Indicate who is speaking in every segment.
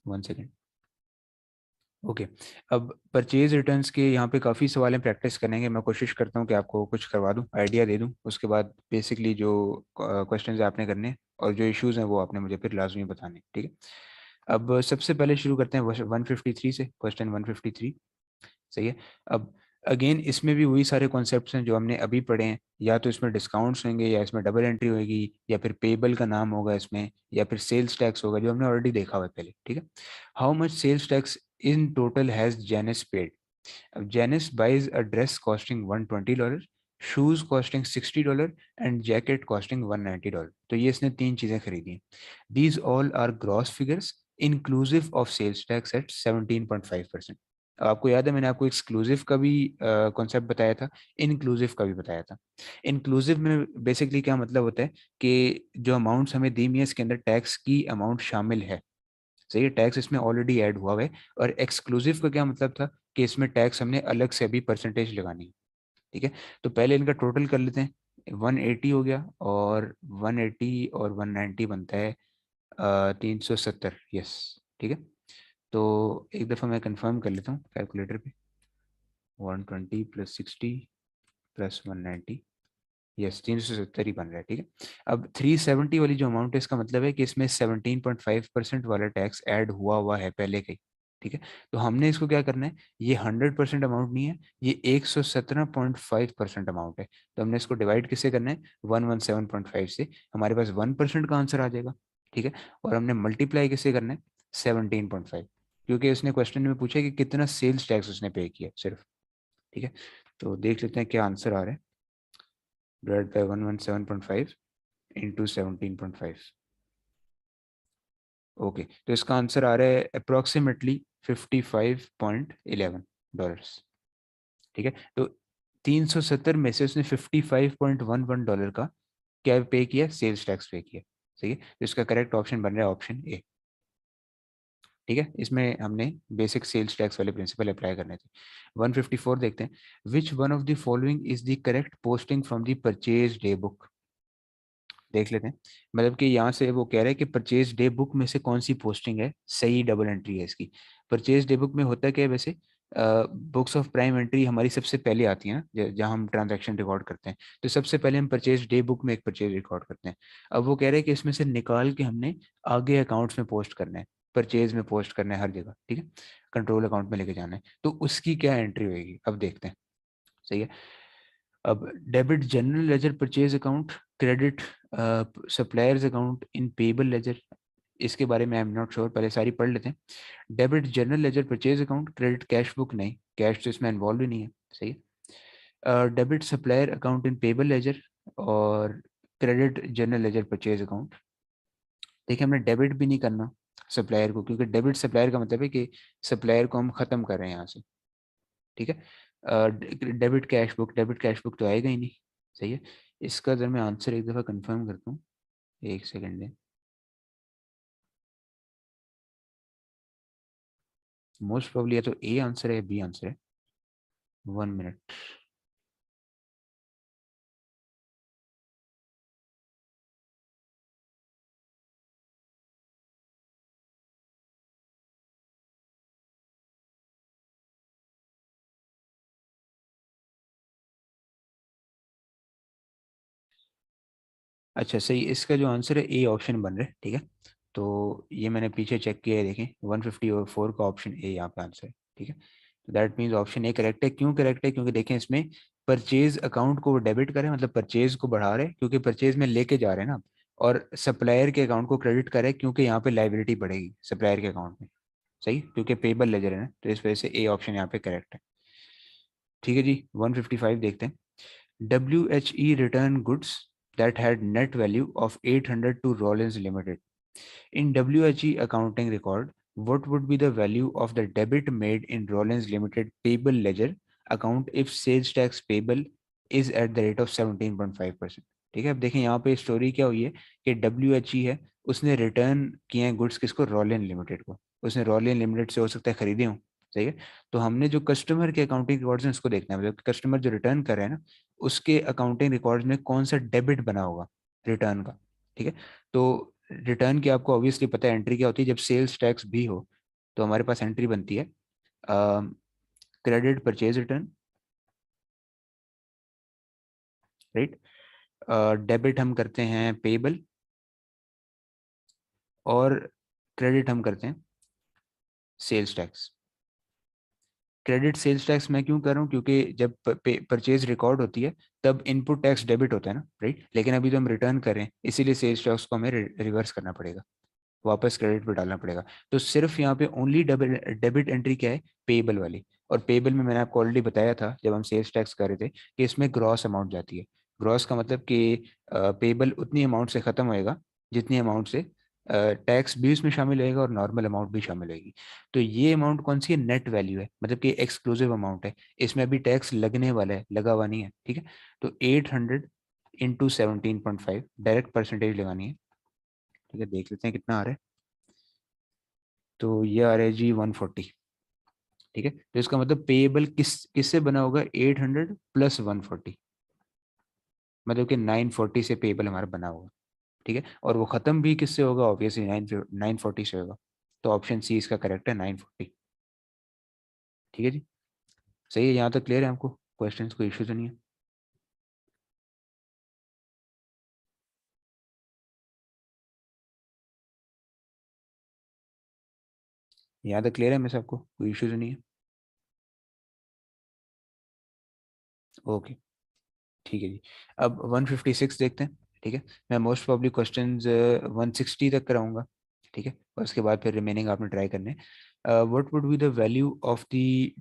Speaker 1: One second. Okay, अब purchase returns के यहाँ पे काफ़ी सवाल हैं, प्रैक्टिस करेंगे। मैं कोशिश करता हूँ कि आपको कुछ करवा दूँ, आइडिया दे दूँ, उसके बाद बेसिकली जो क्वेश्चंस आपने करने हैं और जो इश्यूज हैं वो आपने मुझे फिर लाजमी बताने, ठीक है। अब सबसे पहले शुरू करते हैं 153 से, क्वेश्चन 153। सही है। अब अगेन इसमें भी वही सारे कॉन्सेप्ट्स हैं जो हमने अभी पढ़े हैं, या तो इसमें डिस्काउंट्स होंगे, या इसमें डबल एंट्री होगी, या फिर पेबल का नाम होगा इसमें, या फिर सेल्स टैक्स होगा, जो हमने ऑलरेडी देखा हुआ है पहले, ठीक है। How much sales tax in total has Janice paid? अब Janice buys a dress costing $120, shoes costing $60 and jacket costing $190। तो ये इसने तीन चीजें खरीदी। These all are gross figures inclusive of sales tax at 17.5%। आपको याद है मैंने आपको एक्सक्लूसिव का भी कॉन्सेप्ट बताया था, इंक्लूसिव का भी बताया था। इंक्लूसिव में बेसिकली क्या मतलब होता है कि जो अमाउंट्स हमें दी हुई है इसके अंदर टैक्स की अमाउंट शामिल है। सही है, टैक्स इसमें ऑलरेडी ऐड हुआ है। और एक्सक्लूसिव का क्या मतलब था कि इसमें टैक्स हमने अलग से अभी परसेंटेज लगानी है, ठीक है। तो पहले इनका टोटल कर लेते हैं। 180 हो गया, और 180 और 190 बनता है 370। यस, ठीक है। तो एक दफ़ा मैं कंफर्म कर लेता हूँ कैलकुलेटर पे। 120 प्लस 60 प्लस 190, यस 370 ही बन रहा है, ठीक है। अब 370 वाली जो अमाउंट है इसका मतलब है कि इसमें 17.5% वाला टैक्स ऐड हुआ हुआ है पहले का ही, ठीक है। तो हमने इसको क्या करना है, ये 100% अमाउंट नहीं है, ये 117.5% अमाउंट है। तो हमने इसको डिवाइड किससे करना है, 117.5 से। हमारे पास 1% का आंसर आ जाएगा, ठीक है। और हमने मल्टीप्लाई किससे करना है, 17.5, क्योंकि उसने क्वेश्चन में पूछा कि कितना सेल्स टैक्स उसने पे किया सिर्फ, ठीक है। तो देख लेते हैं क्या आंसर आ रहा है। Divide by 117.5 into 17.5। ओके, तो इसका आंसर आ रहा है अप्रोक्सीमेटली $55.11, ठीक है। तो 370 में से उसने $55.11 का क्या पे किया, सेल्स टैक्स पे किया। सही है, तो इसका करेक्ट ऑप्शन बन रहा है ऑप्शन ए, ठीक है। इसमें हमने बेसिक सेल्स टैक्स वाले प्रिंसिपल अप्लाई करने थे। 154 देखते हैं। Which one of the following is the correct posting from the purchase day book? देख लेते हैं। मतलब कि यहाँ से वो कह रहे हैं कि परचेज डे बुक में से कौन सी पोस्टिंग है सही, डबल एंट्री है इसकी। परचेज डे बुक में होता क्या है वैसे, बुक्स ऑफ प्राइम एंट्री हमारी सबसे पहले आती है ना, जहाँ हम ट्रांजैक्शन रिकॉर्ड करते हैं। तो सबसे पहले हम परचेज डे बुक में एक परचेज रिकॉर्ड करते हैं। अब वो कह रहे हैं कि इसमें से निकाल के हमने आगे अकाउंट्स में पोस्ट करना है, परचेज में पोस्ट करना है हर जगह, ठीक है। कंट्रोल अकाउंट में लेके जाना है, तो उसकी क्या एंट्री होगी अब देखते हैं। सही है। अब debit general ledger purchase account, credit suppliers account in payable laser, इसके बारे में आई एम नॉट श्योर, पहले सारी पढ़ लेते हैं। Debit general ledger purchase account, credit cash book नहीं, कैश तो इसमें इन्वॉल्व ही नहीं है, सही है। Debit supplier account in payable ledger, और credit general ledger purchase account. देखिए हमने डेबिट भी नहीं करना सप्लायर को, क्योंकि डेबिट सप्लायर का मतलब है कि सप्लायर को हम खत्म कर रहे हैं यहाँ से, ठीक है। डेबिट कैश बुक तो आएगा ही नहीं, सही है। इसका जरा मैं आंसर एक दफ़ा कंफर्म करता हूँ, एक सेकंड दें। मोस्ट प्रोबेबली या तो ए आंसर है या बी आंसर है। 1 मिनट। अच्छा सही, इसका जो आंसर है ए ऑप्शन बन रहा है, ठीक है। तो ये मैंने पीछे चेक किया है, देखें 154 का ऑप्शन ए यहाँ पे आंसर है, ठीक है। तो that means option A correct है। क्यों करेक्ट है, क्योंकि देखें इसमें परचेज अकाउंट को वो डेबिट करें, मतलब परचेज को बढ़ा रहे हैं क्योंकि परचेज में लेके जा रहे हैं ना, और सप्लायर के अकाउंट को क्रेडिट करें क्योंकि यहाँ पे लाइबिलिटी बढ़ेगी सप्लायर के अकाउंट में, सही, क्योंकि पेबल लेजर है ना, तो इस वजह से ए ऑप्शन यहाँ पे करेक्ट है, ठीक है जी। 155 देखते हैं। WHE return goods that had net value of 800 to Rollins Limited. In WHE accounting record, what would be the value of the debit made in Rollins Limited payable ledger account if sales tax payable is at the rate of 17.5%? ठीक है, अब देखें यहाँ पे story क्या हुई है कि WHE है, उसने रिटर्न किए हैं गुड्स किसको, रॉलिन लिमिटेड को। उसने रॉलिन लिमिटेड से हो सकता है खरीदे हों, सही है। तो हमने जो कस्टमर के अकाउंटिंग रिकॉर्ड्स हैं उसको देखना है, मतलब कस्टमर जो रिटर्न कर रहे हैं ना, उसके अकाउंटिंग रिकॉर्ड्स में कौन सा डेबिट बना होगा रिटर्न का, ठीक है। तो रिटर्न की आपको ऑब्वियसली पता है एंट्री क्या होती है, जब सेल्स टैक्स भी हो तो हमारे पास एंट्री बनती है credit purchase return, right. Debit हम करते हैं पेबल, और क्रेडिट हम करते हैं sales tax. Credit sales tax मैं क्यों कर रहा हूँ, क्योंकि जब परचेज रिकॉर्ड होती है तब इनपुट टैक्स डेबिट होता है ना, राइट। लेकिन अभी तो हम रिटर्न कर रहे हैं, इसीलिए सेल्स टैक्स को हमें रिवर्स करना पड़ेगा, वापस क्रेडिट पे डालना पड़ेगा। तो सिर्फ यहाँ पे ओनली डेबिट एंट्री क्या है, पेबल वाली। और पेबल में मैंने आपको ऑलरेडी बताया था जब हम सेल्स टैक्स कर रहे थे कि इसमें ग्रॉस अमाउंट जाती है। ग्रॉस का मतलब कि पेबल उतनी अमाउंट से खत्म होएगा जितनी अमाउंट से टैक्स भी उसमें शामिल होएगा और नॉर्मल अमाउंट भी शामिल होगी। तो ये अमाउंट कौन सी है, नेट वैल्यू है, मतलब कि एक्सक्लूसिव अमाउंट है, इसमें अभी टैक्स लगने वाला है, लगा हुआ नहीं है, ठीक है। तो 800 इंटू 17.5 डायरेक्ट परसेंटेज लगानी है, ठीक है। देख लेते हैं कितना आ रहा है। तो ये आ रहा है जी 140, ठीक है। तो इसका मतलब पेएबल किससे बना होगा, 800 प्लस 140, मतलब कि 940 से पेएबल हमारा बना होगा, ठीक है। और वो खत्म भी किससे होगा, ऑब्वियसली 940 से होगा। तो ऑप्शन सी इसका करेक्ट है, 940, ठीक है जी। सही है, यहाँ तक क्लियर है आपको, क्वेश्चन कोई इश्यू तो नहीं है। यहाँ तक क्लियर है मैं सबको, कोई इश्यू तो नहीं है। ओके, ठीक है जी। अब 156 देखते हैं, ठीक है। मैं मोस्ट प्रॉब्ली क्वेश्चन 160 तक कराऊंगा, ठीक है। और उसके बाद फिर रिमेनिंग आपने ट्राई करने। What would be the value of the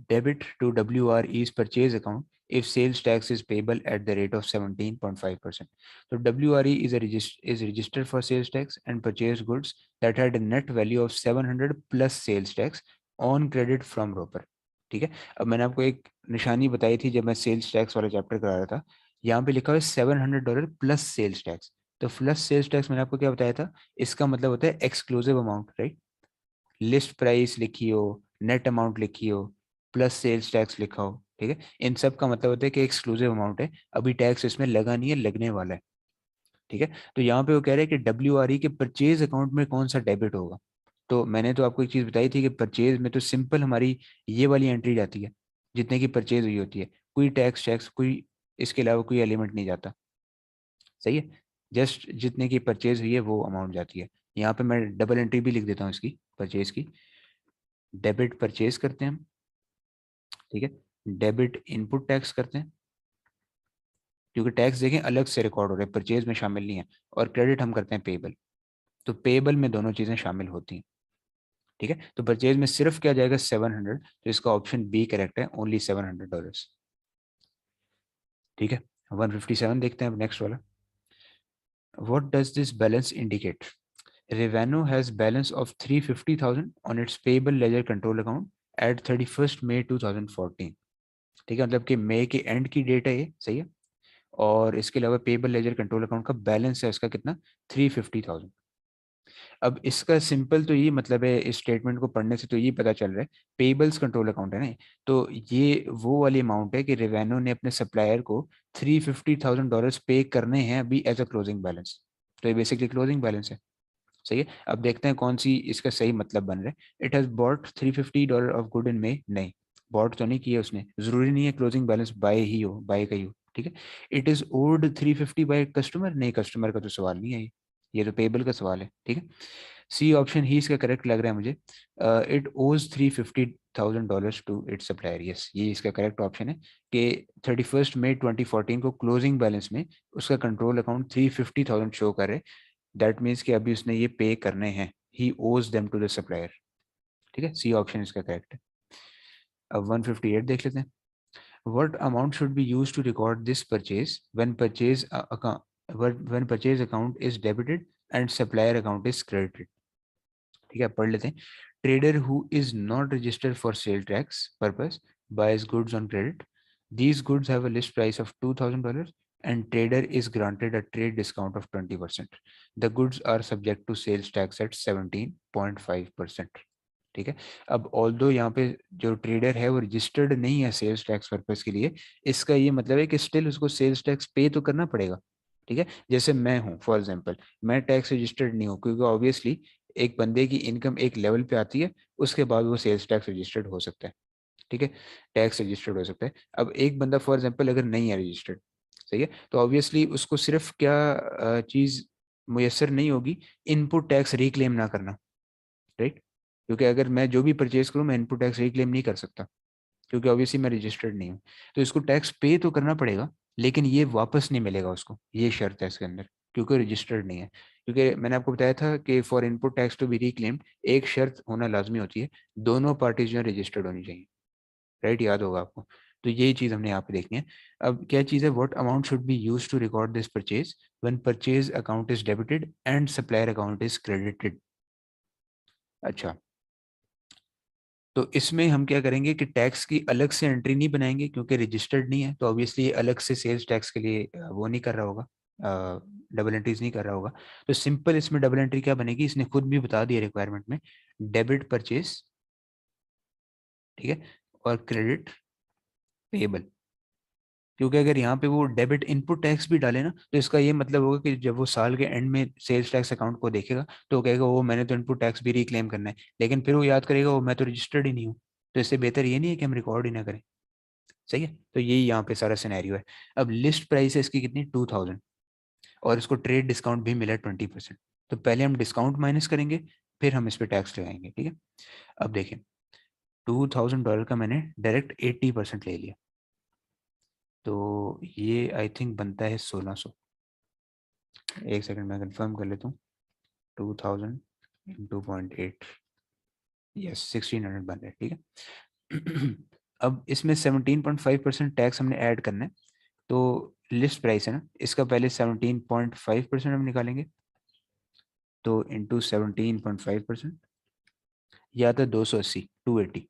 Speaker 1: debit to WRE's purchase account if sales tax is payable at the rate of 17.5%? So WRE is registered for sales tax and purchased goods that had a net value of 700 plus sales tax on credit from Roper, ठीक है। अब मैंने आपको एक निशानी बताई थी जब मैं सेल्स टैक्स वाला चैप्टर करा रहा था, यहाँ पे लिखा हुआ है $700 प्लस सेल्स टैक्स। तो प्लस सेल्स टैक्स मैंने आपको क्या बताया था, इसका मतलब होता है exclusive amount, right. List price लिखी हो, नेट अमाउंट लिखी हो, प्लस सेल्स टैक्स लिखा हो, ठीक है। इन सब का मतलब होता है कि एक्सक्लूसिव अमाउंट है, अभी टैक्स इसमें लगा नहीं है, लगने वाला है, ठीक है। तो यहाँ पे वो कह रहे हैं कि WRE के परचेज अकाउंट में कौन सा डेबिट होगा। तो मैंने तो आपको एक चीज बताई थी कि परचेज में तो सिंपल हमारी ये वाली एंट्री जाती है जितने की परचेज हुई होती है, कोई टैक्स टैक्स कोई इसके अलावा कोई एलिमेंट नहीं जाता, सही है। जस्ट जितने की परचेज हुई है वो अमाउंट जाती है। यहाँ पे मैं डबल एंट्री भी लिख देता हूँ इसकी, परचेज की। डेबिट परचेज करते हैं हम, ठीक है। डेबिट इनपुट टैक्स करते हैं, क्योंकि टैक्स देखें अलग से रिकॉर्ड हो रहे हैं, परचेज में शामिल नहीं है। और क्रेडिट हम करते हैं पेबल, तो पेबल में दोनों चीजें शामिल होती हैं, ठीक है। तो परचेज में सिर्फ क्या जाएगा, 700, तो इसका ऑप्शन बी करेक्ट है, ओनली $700, ठीक है। 157 देखते हैं अब नेक्स्ट वाला। What does this balance indicate? Revano has balance of 350,000 on its payable ledger control account at 31st May 2014, ठीक है। मतलब कि मई के एंड की डेट है ये, सही है। और इसके अलावा पेबल लेजर कंट्रोल अकाउंट का बैलेंस है उसका कितना, 350,000। अब इसका सिंपल तो ये मतलब है, इस स्टेटमेंट को पढ़ने से तो ये पता चल रहा है पेबल्स कंट्रोल अकाउंट है ना। तो ये वो वाली अमाउंट है कि रिवेन्यू ने अपने सप्लायर को $350,000 पे करने हैं अभी एज अ क्लोजिंग बैलेंस। तो ये बेसिकली क्लोजिंग बैलेंस है, सही है। अब देखते हैं कौन सी इसका सही मतलब बन रहा है। It has bought $350 of good in May, नहीं, बॉट तो नहीं किया उसने, जरूरी नहीं है क्लोजिंग बैलेंस बाय ही हो, बाय का ही हो, ठीक है। It is old 350 by customer, नहीं, कस्टमर का तो सवाल नहीं है ये तो पेबल का सवाल है, ठीक है। सी ऑप्शन ही इसका करेक्ट लग रहा है मुझे। इट ओज $350,000 टू इट्स सप्लायर, यस, ये इसका करेक्ट ऑप्शन है कि 31 मई 2014 को क्लोजिंग बैलेंस में उसका कंट्रोल अकाउंट 350,000 शो करे। दैट मीन्स कि अभी उसने ये पे करने हैं, ही ओज देम टू द सप्लायर, ठीक है। सी ऑप्शन इसका करेक्ट है। अब 158 देख लेते हैं। What amount should be use to record this purchase when purchase account, when purchase account is debited and supplier account is credited, ठीक है। पढ़ लेते हैं। Trader who is not registered for sale tax purpose buys goods on credit. These goods have a list price of $2,000 and trader is granted a trade discount of 20%. The goods are subject to sales tax at 17.5%, ठीक है। अब although यहाँ पे जो trader है वो registered नहीं है सेल्स टैक्स पर्पस के लिए, इसका ये मतलब है कि स्टिल उसको सेल्स टैक्स पे तो करना पड़ेगा, ठीक है। जैसे मैं हूँ फॉर एग्जांपल, मैं टैक्स रजिस्टर्ड नहीं हूँ क्योंकि ऑब्वियसली एक बंदे की इनकम एक लेवल पे आती है, उसके बाद वो सेल्स टैक्स रजिस्टर्ड हो सकता है। ठीक है, टैक्स रजिस्टर्ड हो सकता है। अब एक बंदा फॉर एग्जांपल अगर नहीं है रजिस्टर्ड, सही है, तो ऑब्वियसली उसको सिर्फ क्या चीज़ मुयसर नहीं होगी, इनपुट टैक्स रिक्लेम ना करना, राइट। क्योंकि अगर मैं जो भी परचेज करूँ मैं इनपुट टैक्स रिक्लेम नहीं कर सकता, क्योंकि ऑब्वियसली मैं रजिस्टर्ड नहीं हूँ। तो इसको टैक्स पे तो करना पड़ेगा, लेकिन ये वापस नहीं मिलेगा उसको, ये शर्त है इसके अंदर, क्योंकि रजिस्टर्ड नहीं है। क्योंकि मैंने आपको बताया था कि for input tax to be reclaimed एक शर्त होना लाजमी होती है, दोनों पार्टीज जो है रजिस्टर्ड होनी चाहिए, राइट, याद होगा आपको। तो यही चीज़ हमने यहाँ पे देखनी है। अब क्या चीज़ है, what amount should be use to record this purchase when purchase account is debited and supplier account is credited. अच्छा, तो इसमें हम क्या करेंगे कि टैक्स की अलग से एंट्री नहीं बनाएंगे, क्योंकि रजिस्टर्ड नहीं है, तो ऑब्वियसली अलग से सेल्स टैक्स के लिए वो नहीं कर रहा होगा, डबल एंट्रीज नहीं कर रहा होगा। तो सिंपल इसमें डबल एंट्री क्या बनेगी, इसने खुद भी बता दिया रिक्वायरमेंट में, डेबिट परचेज, ठीक है, और क्रेडिट पेएबल। क्योंकि अगर यहाँ पे वो डेबिट इनपुट टैक्स भी डाले ना, तो इसका ये मतलब होगा कि जब वो साल के एंड में सेल्स टैक्स अकाउंट को देखेगा, तो वो कहेगा वो मैंने तो इनपुट टैक्स भी रिक्लेम करना है, लेकिन फिर वो याद करेगा वो मैं तो रजिस्टर्ड ही नहीं हूँ। तो इससे बेहतर ये नहीं है कि हम रिकॉर्ड ही ना करें, सही है। तो यही यहाँ पे सारा सिनेरियो है। अब लिस्ट प्राइस है इसकी कितनी, 2000, और इसको ट्रेड डिस्काउंट भी मिला 20%। तो पहले हम डिस्काउंट माइनस करेंगे, फिर हम इस पे टैक्स लगाएंगे, ठीक है। अब देखें, $2000 का मैंने डायरेक्ट 80% ले लिया, तो ये आई थिंक बनता है 1600। एक सेकंड मैं कंफर्म कर लेता हूँ, 2000 इंटू 0.8, यस 1600 बन रहा है, ठीक है। अब इसमें 17.5% टैक्स हमने ऐड करना है, तो लिस्ट प्राइस है ना, इसका पहले 17.5% हम निकालेंगे, तो इंटू 17.5%, या तो 280, 280,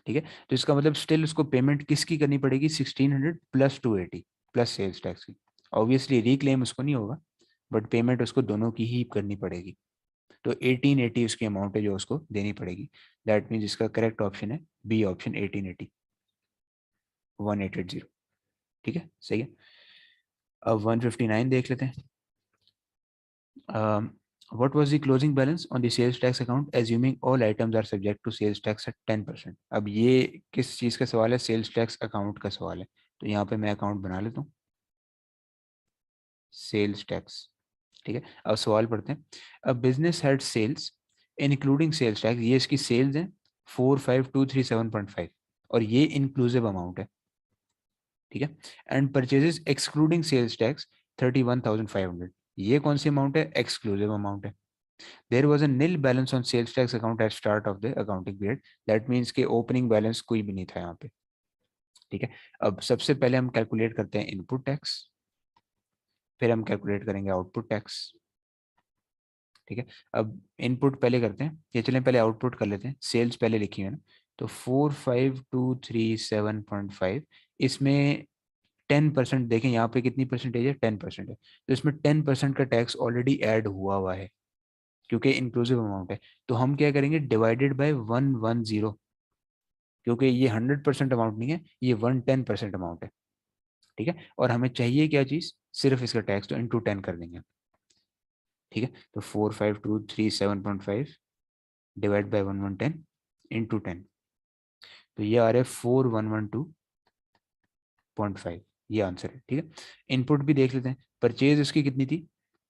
Speaker 1: ठीक है। तो इसका मतलब स्टिल उसको पेमेंट किसकी करनी पड़ेगी, 1600 प्लस 280 प्लस सेल्स टैक्स की। ऑब्वियसली रिक्लेम उसको नहीं होगा, बट पेमेंट उसको दोनों की ही करनी पड़ेगी। तो 1880 उसकी अमाउंट है जो उसको देनी पड़ेगी। दैट मीन्स इसका करेक्ट ऑप्शन है बी ऑप्शन, 1880, 1880, ठीक है, सही है। अब 159 देख लेते हैं। What was the closing balance on the sales tax account assuming all items are subject to sales tax at 10%? अब ये किस चीज़ का सवाल है, सेल्स टैक्स अकाउंट का सवाल है। तो यहाँ पे मैं अकाउंट बना लेता हूँ, सेल्स टैक्स, ठीक है। अब सवाल पढ़ते हैं। अब business head sales including sales tax, ये इसकी सेल्स है 45237.5, और ये इंक्लूसिव अमाउंट है, ठीक है। And purchases excluding sales tax 31,500, ये कौन सी अमाउंट है, एक्सक्लूसिव अमाउंट है। There was a nil balance on sales tax account at start of the accounting period, that means के ओपनिंग बैलेंस कोई भी नहीं था यहाँ पे, ठीक है। अब सबसे पहले हम कैलकुलेट करते हैं इनपुट टैक्स, फिर हम कैलकुलेट करेंगे आउटपुट टैक्स, ठीक है। अब इनपुट पहले करते हैं, ये चलें पहले आउटपुट कर लेते हैं, सेल्स पहले लिखी है ना, तो 45,237.5, इसमें 10% देखें यहाँ पे कितनी परसेंटेज है, 10% है, तो इसमें 10% का टैक्स ऑलरेडी ऐड हुआ हुआ है, क्योंकि इंक्लूसिव अमाउंट है। तो हम क्या करेंगे, डिवाइडेड बाय 110, क्योंकि ये 100% अमाउंट नहीं है, ये 110% अमाउंट है, ठीक है। और हमें चाहिए क्या चीज़, सिर्फ इसका टैक्स, तो इंटू 10 कर देंगे, ठीक है। तो 45,237.5 डिवाइड बाय 1110 इंटू 10, तो ये आ रहा है 4112.5, ये आंसर है, ठीक है। इनपुट भी देख लेते हैं, परचेज उसकी कितनी थी,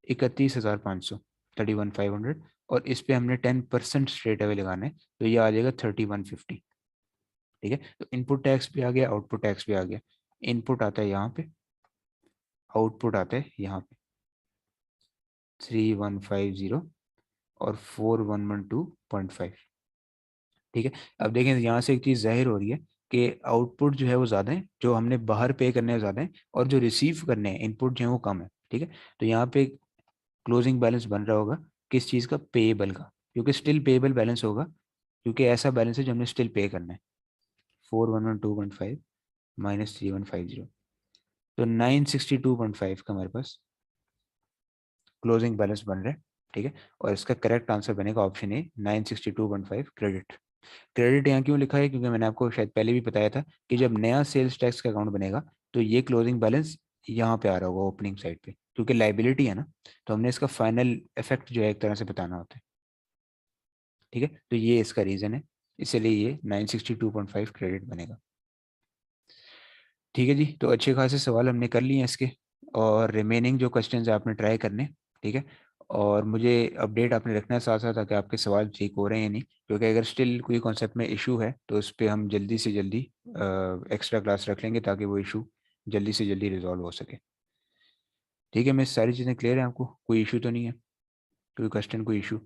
Speaker 1: 31,500, 31,500, और इस पे हमने 10% स्ट्रेट अवे लगाना है, तो ये आ जाएगा 3150, ठीक है। तो इनपुट टैक्स भी आ गया, आउटपुट टैक्स भी आ गया। इनपुट आता है यहाँ पे, आउटपुट आता है यहाँ पे, 3150 और 4112.5, ठीक है। अब देखें यहाँ से एक चीज़ जाहिर हो रही है कि आउटपुट जो है वो ज़्यादा है, जो हमने बाहर पे करने हैं ज़्यादा है, और जो रिसीव करने हैं इनपुट जो है वो कम है, ठीक है। तो यहाँ पे क्लोजिंग बैलेंस बन रहा होगा किस चीज़ का, पेएबल का, क्योंकि स्टिल पेएबल बैलेंस होगा, क्योंकि ऐसा बैलेंस है जो हमने स्टिल पे करना है। 4112.5 माइनस 3150, तो 962.5 का हमारे पास क्लोजिंग बैलेंस बन रहा है, ठीक है। और इसका करेक्ट आंसर बनेगा ऑप्शन ए, 962.5 क्रेडिट। क्रेडिट यहाँ क्यों लिखा है, क्योंकि मैंने आपको शायद पहले भी बताया था कि जब नया सेल्स टैक्स का अकाउंट बनेगा, तो ये क्लोजिंग बैलेंस यहाँ पे आ रहा होगा ओपनिंग साइड पे, क्योंकि लाइबिलिटी है ना, तो हमने इसका फाइनल इफेक्ट जो है एक तरह से बताना होता है। ठीक है, तो ये इसका रीज़न है, इसलिए ये 962.5 क्रेडिट बनेगा। ठीक है जी, तो अच्छे खासे सवाल हमने कर लिए हैं इसके, और रिमेनिंग जो क्वेश्चंस आपने ट्राई करने, ठीक है, और मुझे अपडेट आपने रखना है साथ साथ, ताकि आपके सवाल ठीक हो रहे हैं या नहीं, क्योंकि अगर स्टिल कोई कॉन्सेप्ट में इशू है तो उस पर हम जल्दी से जल्दी एक्स्ट्रा क्लास रख लेंगे, ताकि वो इशू जल्दी से जल्दी रिजॉल्व हो सके। ठीक है, मैं सारी चीज़ें क्लियर है आपको, कोई इशू तो नहीं है, कोई क्वेश्चन, कोई इशू?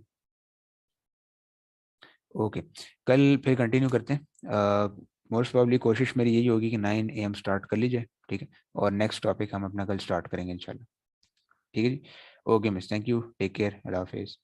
Speaker 1: ओके, कल फिर कंटिन्यू करते हैं। मोस्ट प्रॉब्ली कोशिश मेरी यही होगी कि 9 AM स्टार्ट कर लीजिए, ठीक है, और नेक्स्ट टॉपिक हम अपना कल स्टार्ट करेंगे इंशाल्लाह। ठीक है जी, okay miss, thank you, take care, अल्लाह हाफिज़।